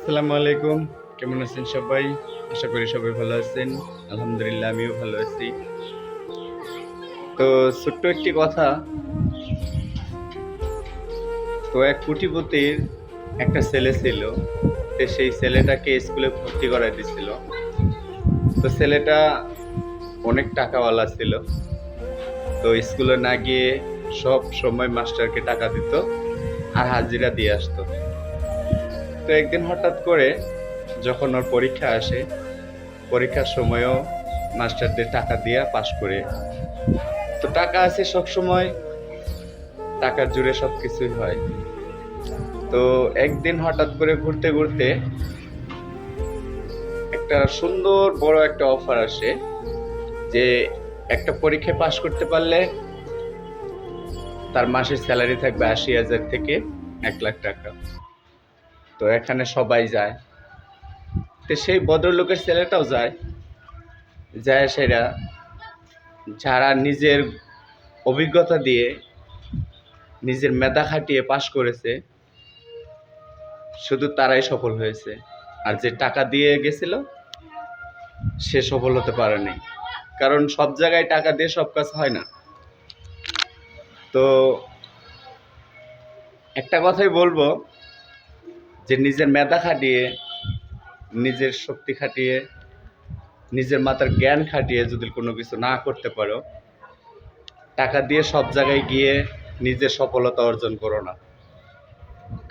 আসসালামু আলাইকুম। কেমন আছেন সবাই? আশা করি সবাই ভালো আছেন। আলহামদুলিল্লাহ আমিও ভালো আছি। তো ছোট্ট একটি কথা, তো এক কোটিপতির একটা ছেলে ছিল। তো সেই ছেলেটাকে স্কুলে ভর্তি করাই দিছিল। তো ছেলেটা অনেক টাকাওয়ালা ছিল। তো স্কুলে না গিয়ে সব সময় মাস্টারকে টাকা দিত আর হাজিরা দিয়ে আসতো। তো একদিন হঠাৎ করে যখন ওর পরীক্ষা আসে, পরীক্ষার সময়ও মাস্টারদের টাকা দিয়ে পাশ করে। তো টাকা আছে সব সময়, টাকার জোরে সবকিছুই হয়। তো একদিন হঠাৎ করে ঘুরতে ঘুরতে একটা সুন্দর বড় একটা অফার আসে যে একটা পরীক্ষায় পাশ করতে পারলে তার মাসের স্যালারি থাকবে ৮০,০০০ থেকে ১,০০,০০০ টাকা। তো এখানে সবাই যায়। তো সেই ভদ্রলোকের ছেলেটাও যায়। যায় সেরা যারা নিজের অভিজ্ঞতা দিয়ে নিজের মেধা খাটিয়ে পাশ করেছে, শুধু তারাই সফল হয়েছে। আর যে টাকা দিয়ে গেছিল সে সফল হতে পারেনি। কারণ সব জায়গায় টাকা দিয়ে সব কাজ হয় না। তো একটা কথাই বলবো যে নিজের মেধা খাটিয়ে, নিজের শক্তি খাটিয়ে, নিজের মাথার জ্ঞান খাটিয়ে যদি কোনো কিছু না করতে পারো, টাকা দিয়ে সব জায়গায় গিয়ে নিজের সফলতা অর্জন করো না।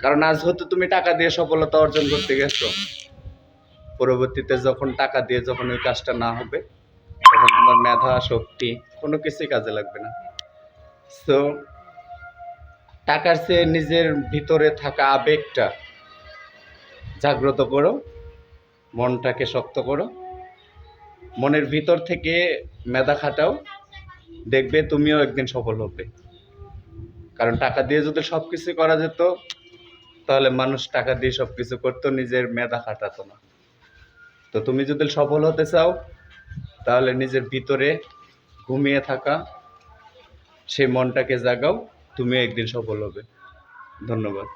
কারণ আজ হয়তো তুমি টাকা দিয়ে সফলতা অর্জন করতে গেছো, পরবর্তীতে যখন টাকা দিয়ে যখন ওই কাজটা না হবে, তখন তোমার মেধা শক্তি কোনো কিছুই কাজে লাগবে না। সো টাকার চেয়ে নিজের ভিতরে থাকা আবেগটা জাগ্রত করো, মনটাকে শক্ত করো, মনের ভিতর থেকে মেধা খাটাও, দেখবে তুমিও একদিন সফল হবে। কারণ টাকা দিয়ে যদি সবকিছু করা যেত, তাহলে মানুষ টাকা দিয়ে সবকিছু করতো, নিজের মেধা খাটাতো না। তো তুমি যদি সফল হতে চাও, তাহলে নিজের ভিতরে ঘুমিয়ে থাকা সেই মনটাকে জাগাও, তুমিও একদিন সফল হবে। ধন্যবাদ।